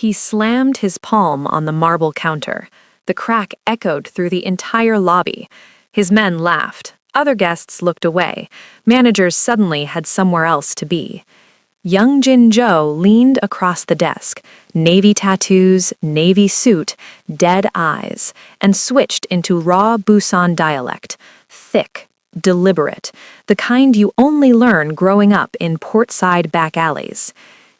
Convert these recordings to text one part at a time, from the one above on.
He slammed his palm on the marble counter. The crack echoed through the entire lobby. His men laughed. Other guests looked away. Managers suddenly had somewhere else to be. Young Jin Jo leaned across the desk, navy tattoos, navy suit, dead eyes, and switched into raw Busan dialect, thick, deliberate, the kind you only learn growing up in portside back alleys.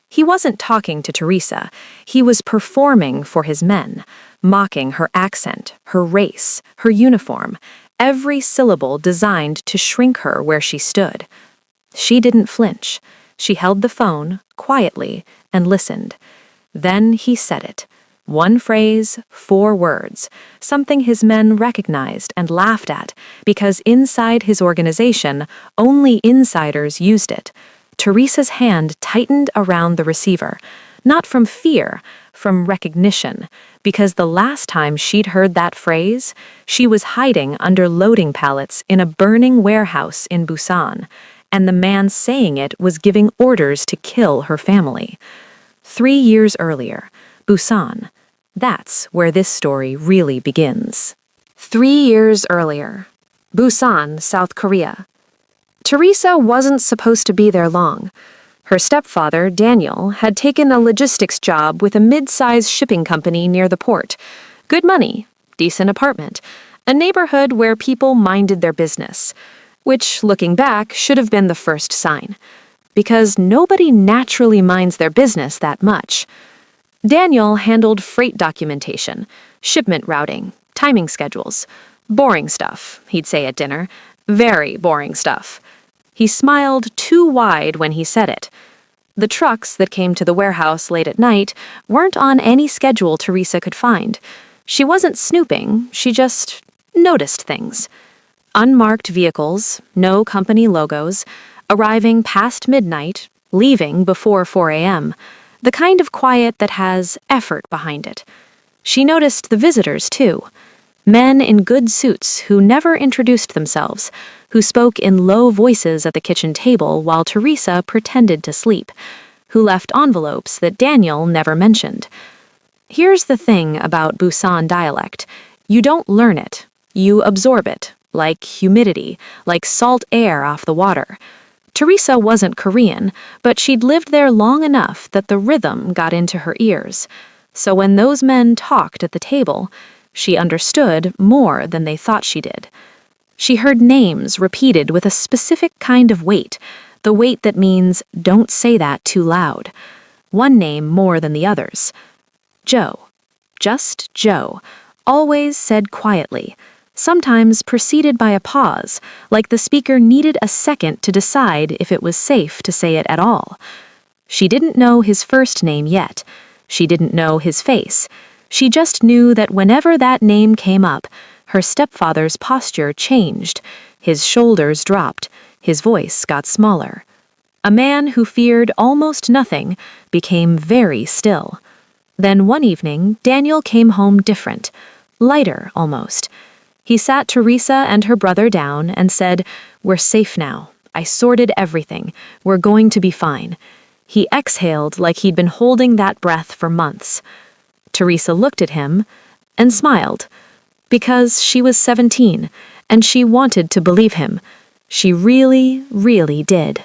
He wasn't talking to Teresa. He was performing for his men, mocking her accent, her race, her uniform, every syllable designed to shrink her where she stood. She didn't flinch. She held the phone, quietly, and listened. Then he said it. One phrase, 4 words, something his men recognized and laughed at, because inside his organization, only insiders used it. Teresa's hand tightened around the receiver, not from fear, from recognition, because the last time she'd heard that phrase, she was hiding under loading pallets in a burning warehouse in Busan, and the man saying it was giving orders to kill her family. 3 years earlier, Busan. That's where this story really begins. 3 years earlier, Busan, South Korea. Teresa wasn't supposed to be there long. Her stepfather, Daniel, had taken a logistics job with a mid-size shipping company near the port. Good money, decent apartment, a neighborhood where people minded their business, which, looking back, should have been the first sign. Because nobody naturally minds their business that much. Daniel handled freight documentation, shipment routing, timing schedules. Boring stuff, he'd say at dinner. Very boring stuff. He smiled too wide when he said it. The trucks that came to the warehouse late at night weren't on any schedule Teresa could find. She wasn't snooping, she just noticed things. Unmarked vehicles, no company logos, arriving past midnight, leaving before 4 a.m., the kind of quiet that has effort behind it. She noticed the visitors, too. Men in good suits who never introduced themselves, who spoke in low voices at the kitchen table while Teresa pretended to sleep, who left envelopes that Daniel never mentioned. Here's the thing about Busan dialect. You don't learn it. You absorb it, like humidity, like salt air off the water. Teresa wasn't Korean, but she'd lived there long enough that the rhythm got into her ears. So when those men talked at the table, she understood more than they thought she did. She heard names repeated with a specific kind of weight, the weight that means don't say that too loud. One name more than the others. Joe. Just Joe. Always said quietly, sometimes preceded by a pause, like the speaker needed a second to decide if it was safe to say it at all. She didn't know his first name yet. She didn't know his face. She just knew that whenever that name came up, her stepfather's posture changed, his shoulders dropped, his voice got smaller. A man who feared almost nothing became very still. Then one evening, Daniel came home different, lighter almost. He sat Teresa and her brother down and said, "We're safe now. I sorted everything. We're going to be fine." He exhaled like he'd been holding that breath for months. Teresa looked at him and smiled. Because she was 17, and she wanted to believe him. She really, really did.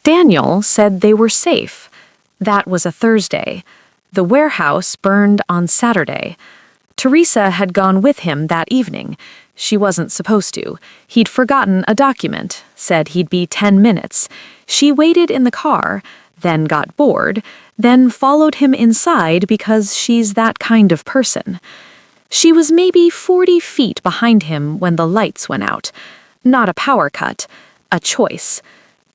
Daniel said they were safe. That was a Thursday. The warehouse burned on Saturday. Teresa had gone with him that evening. She wasn't supposed to. He'd forgotten a document, said he'd be 10 minutes. She waited in the car, then got bored, then followed him inside because she's that kind of person. She was maybe 40 feet behind him when the lights went out. Not a power cut, a choice.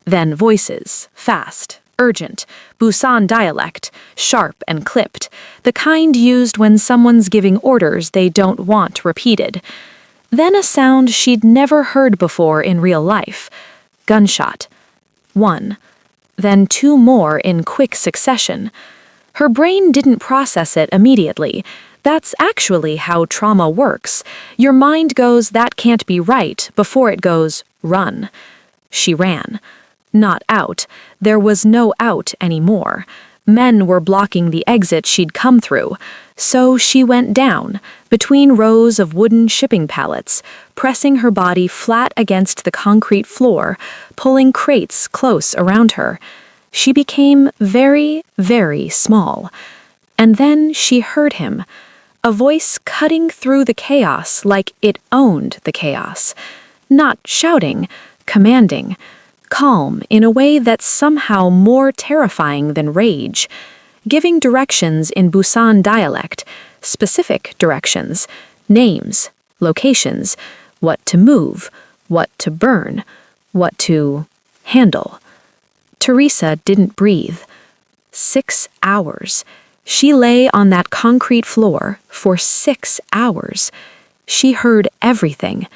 Then voices, fast, urgent, Busan dialect, sharp and clipped, the kind used when someone's giving orders they don't want repeated. Then a sound she'd never heard before in real life. Gunshot. 1. Then 2 more in quick succession. Her brain didn't process it immediately. That's actually how trauma works. Your mind goes, that can't be right, before it goes, run. She ran. Not out. There was no out anymore. Men were blocking the exit she'd come through, so she went down, between rows of wooden shipping pallets, pressing her body flat against the concrete floor, pulling crates close around her. She became very, very small. And then she heard him, a voice cutting through the chaos like it owned the chaos. Not shouting, commanding, calm in a way that's somehow more terrifying than rage, giving directions in Busan dialect, specific directions, names, locations, what to move, what to burn, what to handle. Teresa didn't breathe. 6 hours. She lay on that concrete floor for 6 hours. She heard everything.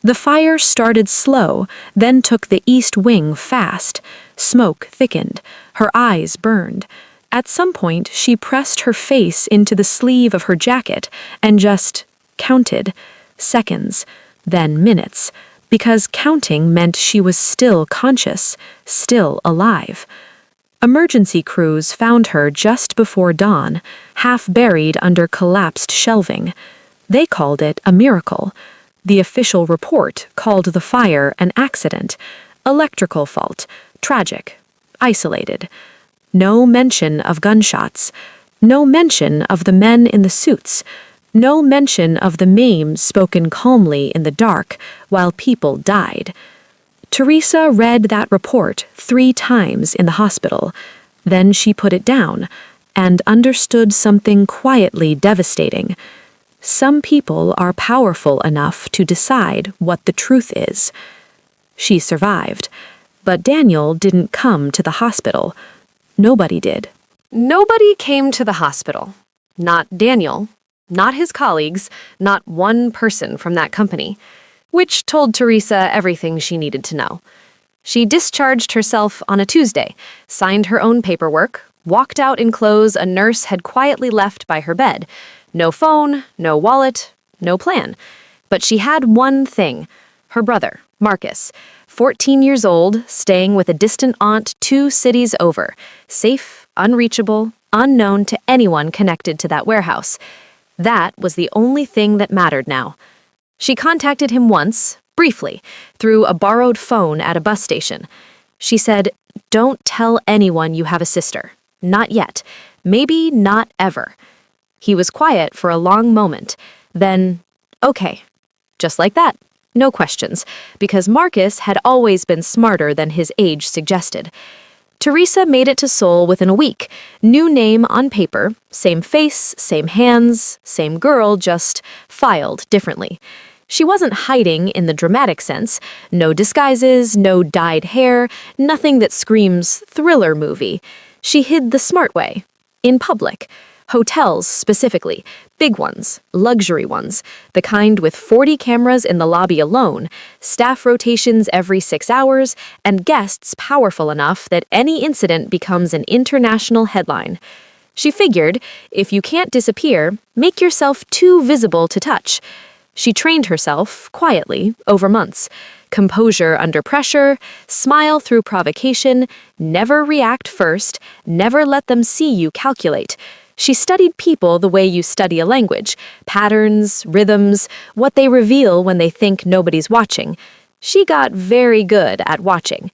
The fire started slow, then took the east wing fast. Smoke thickened. Her eyes burned. At some point, she pressed her face into the sleeve of her jacket and just counted. Seconds, then minutes, because counting meant she was still conscious, still alive. Emergency crews found her just before dawn, half buried under collapsed shelving. They called it a miracle. The official report called the fire an accident, electrical fault, tragic, isolated. No mention of gunshots. No mention of the men in the suits. No mention of the names spoken calmly in the dark while people died. Teresa read that report 3 times in the hospital. Then she put it down and understood something quietly devastating. Some people are powerful enough to decide what the truth is. She survived, but Daniel didn't come to the hospital. Nobody did. Nobody came to the hospital. Not Daniel, not his colleagues, not one person from that company, which told Teresa everything she needed to know. She discharged herself on a Tuesday, signed her own paperwork, walked out in clothes a nurse had quietly left by her bed. No phone, no wallet, no plan. But she had one thing. Her brother, Marcus, 14 years old, staying with a distant aunt 2 cities over, safe, unreachable, unknown to anyone connected to that warehouse. That was the only thing that mattered now. She contacted him once, briefly, through a borrowed phone at a bus station. She said, "Don't tell anyone you have a sister. Not yet. Maybe not ever." He was quiet for a long moment. Then, okay. Just like that. No questions, because Marcus had always been smarter than his age suggested. Teresa made it to Seoul within a week. New name on paper, same face, same hands, same girl, just filed differently. She wasn't hiding in the dramatic sense. No disguises, no dyed hair, nothing that screams thriller movie. She hid the smart way. In public. Hotels, specifically. Big ones, luxury ones. The kind with 40 cameras in the lobby alone, staff rotations every 6 hours, and guests powerful enough that any incident becomes an international headline. She figured, if you can't disappear, make yourself too visible to touch. She trained herself, quietly, over months. Composure under pressure, smile through provocation, never react first, never let them see you calculate. She studied people the way you study a language, patterns, rhythms, what they reveal when they think nobody's watching. She got very good at watching.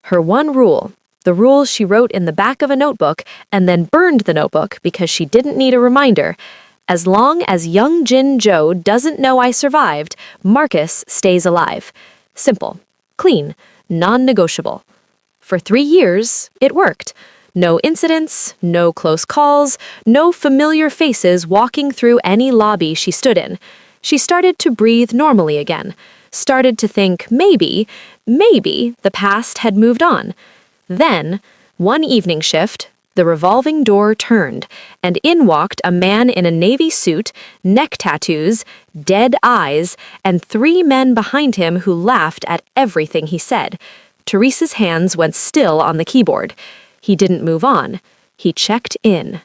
Her one rule, the rule she wrote in the back of a notebook and then burned the notebook because she didn't need a reminder: as long as young Jin Joe doesn't know I survived, Marcus stays alive. Simple, clean, non-negotiable. For 3 years, it worked. No incidents, no close calls, no familiar faces walking through any lobby she stood in. She started to breathe normally again. Started to think maybe the past had moved on. Then, one evening shift, the revolving door turned, and in walked a man in a navy suit, neck tattoos, dead eyes, and 3 men behind him who laughed at everything he said. Teresa's hands went still on the keyboard. He didn't move on. He checked in.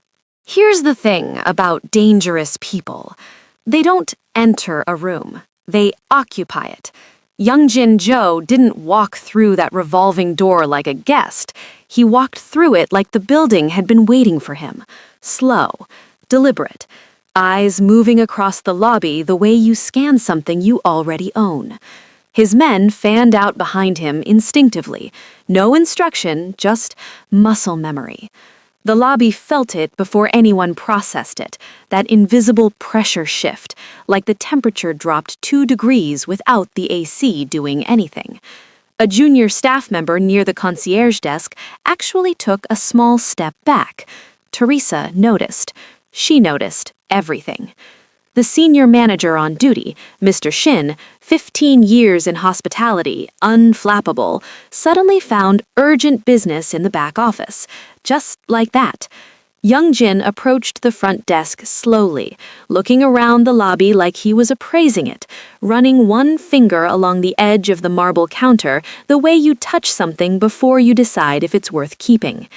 Here's the thing about dangerous people. They don't enter a room. They occupy it. Young Jin Joe didn't walk through that revolving door like a guest. He walked through it like the building had been waiting for him. Slow, deliberate, eyes moving across the lobby the way you scan something you already own. His men fanned out behind him instinctively. No instruction, just muscle memory. The lobby felt it before anyone processed it, that invisible pressure shift, like the temperature dropped 2 degrees without the AC doing anything. A junior staff member near the concierge desk actually took a small step back. Teresa noticed. She noticed everything. The senior manager on duty, Mr. Shin, 15 years in hospitality, unflappable, suddenly found urgent business in the back office. Just like that. Young Jin approached the front desk slowly, looking around the lobby like he was appraising it, running one finger along the edge of the marble counter the way you touch something before you decide if it's worth keeping.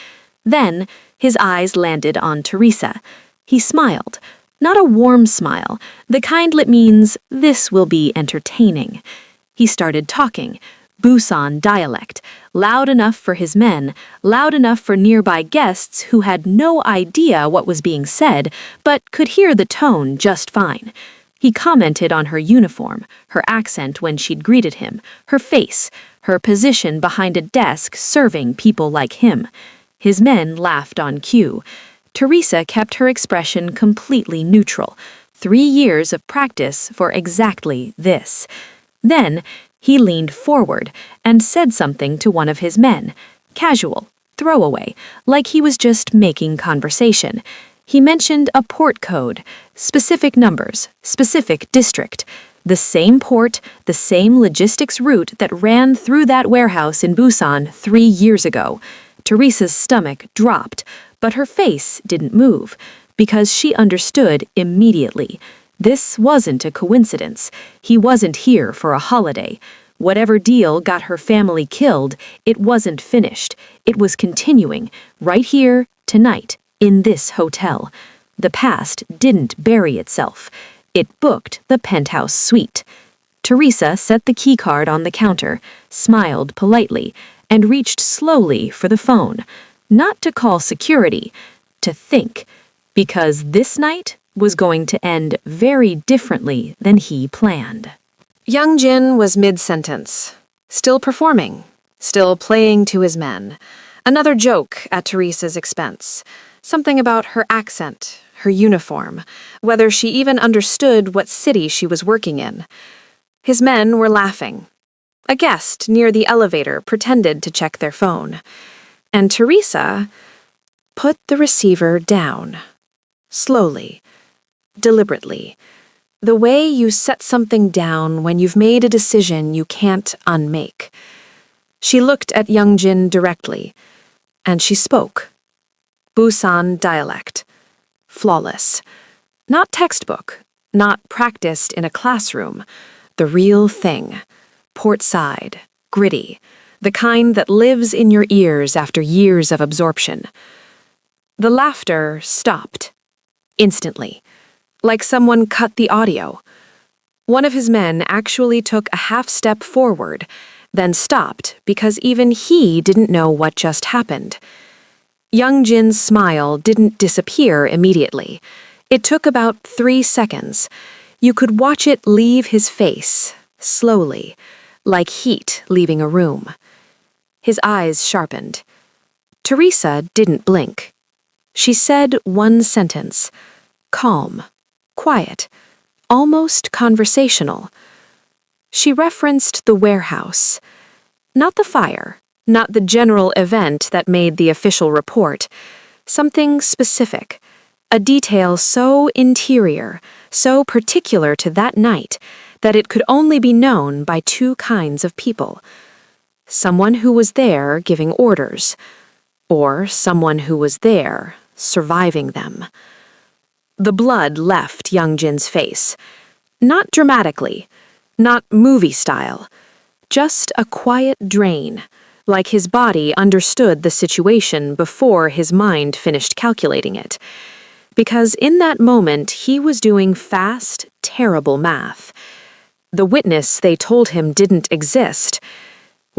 Then, his eyes landed on Teresa. He smiled. Not a warm smile, the kind that means this will be entertaining. He started talking, Busan Dialect, loud enough for his men, loud enough for nearby guests who had no idea what was being said, but could hear the tone just fine. He commented on her uniform, her accent when she'd greeted him, her face, her position behind a desk serving people like him. His men laughed on cue. Teresa kept her expression completely neutral. 3 years of practice for exactly this. Then, he leaned forward and said something to one of his men. Casual, throwaway, like he was just making conversation. He mentioned a port code, specific numbers, specific district. The same port, the same logistics route that ran through that warehouse in Busan 3 years ago. Teresa's stomach dropped, but her face didn't move, because she understood immediately. This wasn't a coincidence. He wasn't here for a holiday. Whatever deal got her family killed, it wasn't finished. It was continuing, right here, tonight, in this hotel. The past didn't bury itself. It booked the penthouse suite. Teresa set the keycard on the counter, smiled politely, and reached slowly for the phone. Not to call security, to think, because this night was going to end very differently than he planned. Young Jin was mid-sentence, still performing, still playing to his men. Another joke at Teresa's expense. Something about her accent, her uniform, whether she even understood what city she was working in. His men were laughing. A guest near the elevator pretended to check their phone. And Teresa put the receiver down. Slowly, deliberately. The way you set something down when you've made a decision you can't unmake. She looked at Young Jin directly, and she spoke. Busan Dialect. Flawless. Not textbook, not practiced in a classroom. The real thing. Port-side, gritty. The kind that lives in your ears after years of absorption. The laughter stopped. Instantly. Like someone cut the audio. One of his men actually took a half step forward, then stopped because even he didn't know what just happened. Young Jin's smile didn't disappear immediately. It took about 3 seconds. You could watch it leave his face, slowly, like heat leaving a room. His eyes sharpened. Teresa didn't blink. She said one sentence, calm, quiet, almost conversational. She referenced the warehouse. Not the fire, not the general event that made the official report. Something specific. A detail so interior, so particular to that night, that it could only be known by 2 kinds of people. Someone who was there giving orders, or someone who was there surviving them. The blood left Young Jin's face. Not dramatically, not movie style, just a quiet drain, like his body understood the situation before his mind finished calculating it. Because in that moment he was doing fast, terrible math. The witness they told him didn't exist.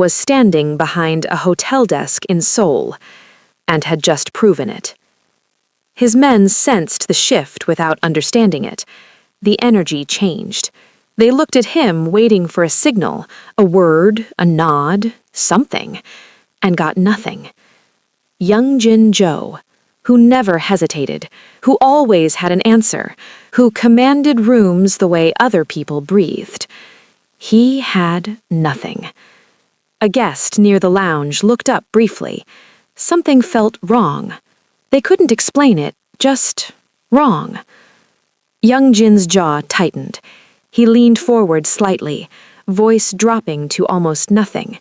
was standing behind a hotel desk in Seoul, and had just proven it. His men sensed the shift without understanding it. The energy changed. They looked at him, waiting for a signal, a word, a nod, something, and got nothing. Young Jin Jo, who never hesitated, who always had an answer, who commanded rooms the way other people breathed. He had nothing. A guest near the lounge looked up briefly. Something felt wrong. They couldn't explain it, just wrong. Young Jin's jaw tightened. He leaned forward slightly, voice dropping to almost nothing.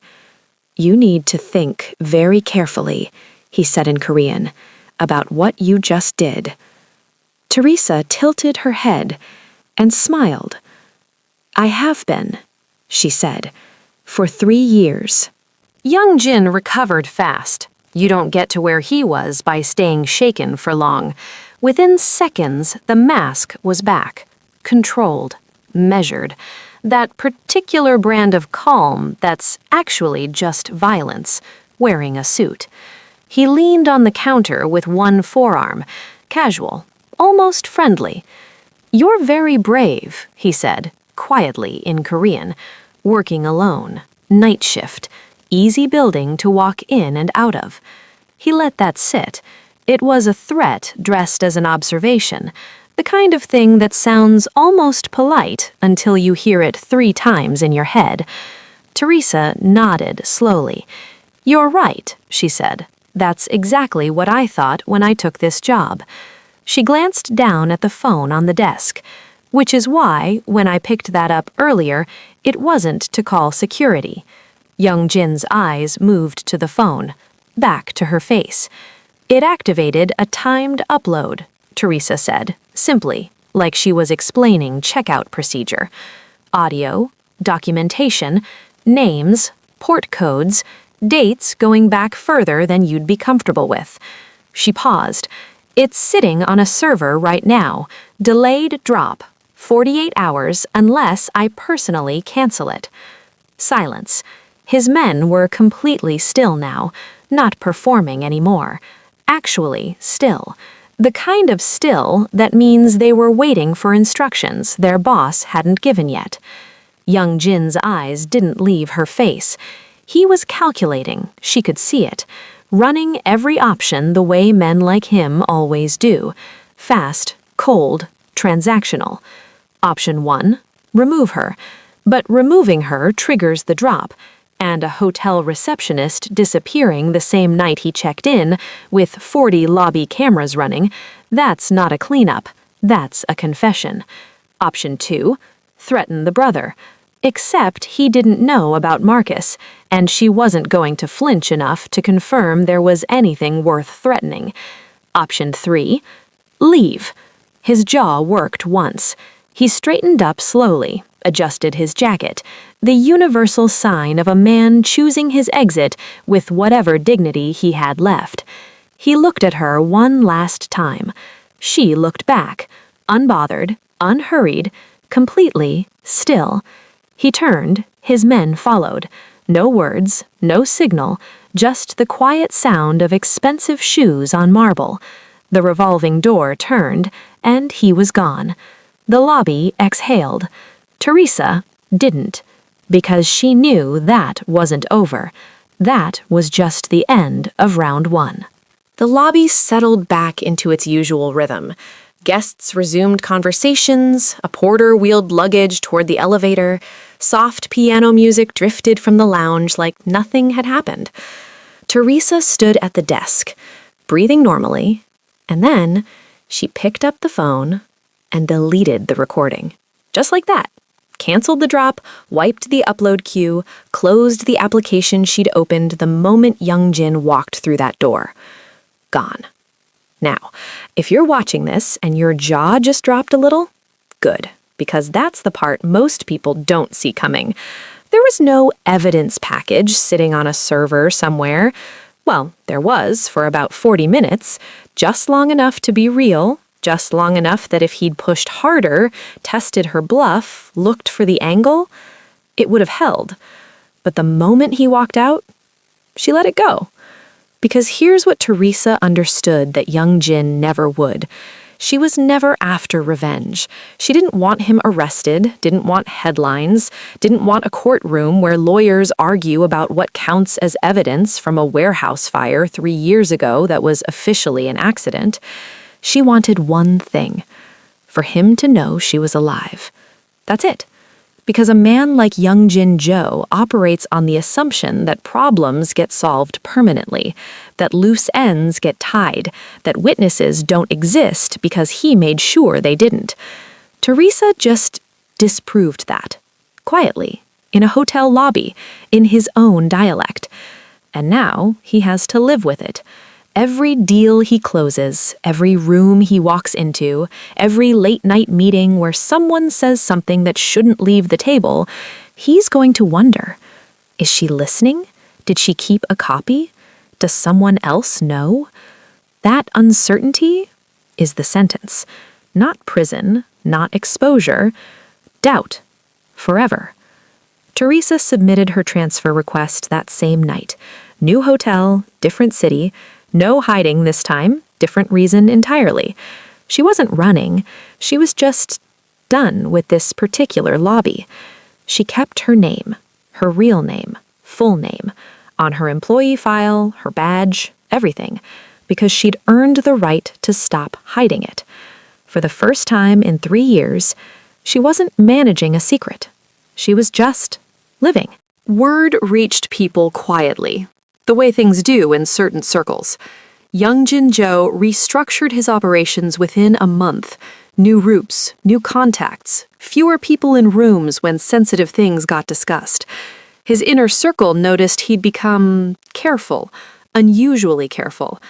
"You need to think very carefully," he said in Korean, "about what you just did." Teresa tilted her head and smiled. "I have been," she said, "for 3 years." Young Jin recovered fast. You don't get to where he was by staying shaken for long. Within seconds, the mask was back. Controlled. Measured. That particular brand of calm that's actually just violence, wearing a suit. He leaned on the counter with one forearm, casual, almost friendly. "You're very brave," he said, quietly in Korean, working alone, night shift, easy building to walk in and out of. He let that sit. It was a threat dressed as an observation, the kind of thing that sounds almost polite until you hear it 3 times in your head. Teresa nodded slowly. "You're right," she said. "That's exactly what I thought when I took this job." She glanced down at the phone on the desk, which is why, when I picked that up earlier, it wasn't to call security. Young Jin's eyes moved to the phone, back to her face. "It activated a timed upload," Teresa said, simply, like she was explaining checkout procedure. "Audio, documentation, names, port codes, dates going back further than you'd be comfortable with." She paused. "It's sitting on a server right now. Delayed drop. 48 hours unless I personally cancel it." Silence. His men were completely still now, not performing anymore. Actually still. The kind of still that means they were waiting for instructions their boss hadn't given yet. Young Jin's eyes didn't leave her face. He was calculating, she could see it, running every option the way men like him always do. Fast, cold, transactional. Option 1, remove her. But removing her triggers the drop, and a hotel receptionist disappearing the same night he checked in, with 40 lobby cameras running, that's not a cleanup, that's a confession. Option 2, threaten the brother. Except he didn't know about Marcus, and she wasn't going to flinch enough to confirm there was anything worth threatening. Option 3, leave. His jaw worked once. He straightened up slowly, adjusted his jacket, the universal sign of a man choosing his exit with whatever dignity he had left. He looked at her one last time. She looked back, unbothered, unhurried, completely still. He turned, his men followed. No words, no signal, just the quiet sound of expensive shoes on marble. The revolving door turned, and he was gone. The lobby exhaled. Teresa didn't, because she knew that wasn't over. That was just the end of round 1. The lobby settled back into its usual rhythm. Guests resumed conversations, a porter wheeled luggage toward the elevator, soft piano music drifted from the lounge like nothing had happened. Teresa stood at the desk, breathing normally, and then she picked up the phone and deleted the recording. Just like that. Canceled the drop, wiped the upload queue, closed the application she'd opened the moment Young Jin walked through that door. Gone. Now, if you're watching this and your jaw just dropped a little, good, because that's the part most people don't see coming. There was no evidence package sitting on a server somewhere. Well, there was for about 40 minutes, just long enough to be real, just long enough that if he'd pushed harder, tested her bluff, looked for the angle, it would have held. But the moment he walked out, she let it go. Because here's what Teresa understood that young Jin never would. She was never after revenge. She didn't want him arrested, didn't want headlines, didn't want a courtroom where lawyers argue about what counts as evidence from a warehouse fire 3 years ago that was officially an accident. She wanted one thing: for him to know she was alive. That's it. Because a man like Young Jin Jo operates on the assumption that problems get solved permanently, that loose ends get tied, that witnesses don't exist because he made sure they didn't. Teresa just disproved that, quietly, in a hotel lobby, in his own dialect. And now he has to live with it. Every deal he closes, every room he walks into, every late-night meeting where someone says something that shouldn't leave the table, he's going to wonder, is she listening? Did she keep a copy? Does someone else know? That uncertainty is the sentence. Not prison, not exposure, doubt, forever. Teresa submitted her transfer request that same night. New hotel, different city. No hiding this time, different reason entirely. She wasn't running, she was just done with this particular lobby. She kept her name, her real name, full name, on her employee file, her badge, everything, because she'd earned the right to stop hiding it. For the first time in 3 years, she wasn't managing a secret. She was just living. Word reached people quietly, the way things do in certain circles. Young Jin Jo restructured his operations within a month. New routes, new contacts, fewer people in rooms when sensitive things got discussed. His inner circle noticed he'd become careful, unusually careful.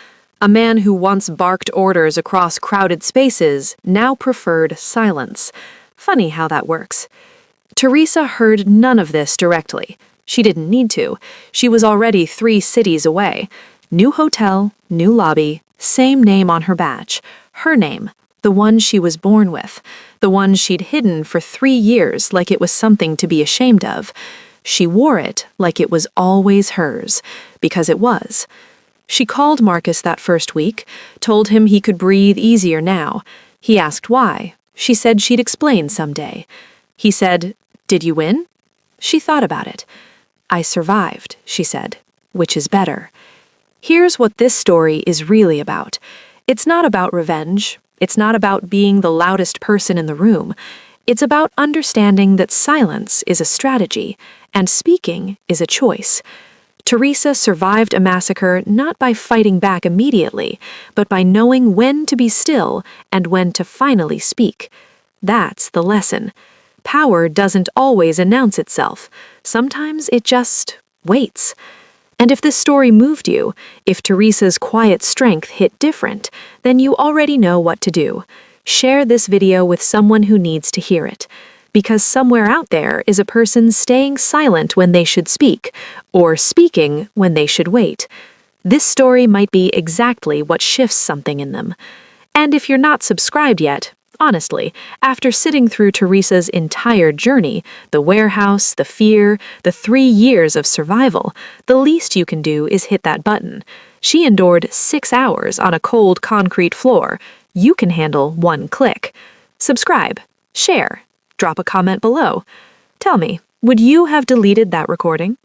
A man who once barked orders across crowded spaces now preferred silence. Funny how that works. Teresa heard none of this directly. She didn't need to. She was already 3 cities away. New hotel, new lobby, same name on her badge. Her name, the one she was born with, the one she'd hidden for 3 years like it was something to be ashamed of. She wore it like it was always hers, because it was. She called Marcus that first week, told him he could breathe easier now. He asked why. She said she'd explain someday. He said, "Did you win?" She thought about it. "I survived," she said, "which is better." Here's what this story is really about. It's not about revenge. It's not about being the loudest person in the room. It's about understanding that silence is a strategy and speaking is a choice. Teresa survived a massacre not by fighting back immediately, but by knowing when to be still and when to finally speak. That's the lesson. Power doesn't always announce itself. Sometimes it just waits. And if this story moved you, if Teresa's quiet strength hit different, then you already know what to do. Share this video with someone who needs to hear it. Because somewhere out there is a person staying silent when they should speak, or speaking when they should wait. This story might be exactly what shifts something in them. And if you're not subscribed yet, honestly, after sitting through Teresa's entire journey, the warehouse, the fear, the 3 years of survival, the least you can do is hit that button. She endured 6 hours on a cold concrete floor. You can handle 1 click. Subscribe, share, drop a comment below. Tell me, would you have deleted that recording?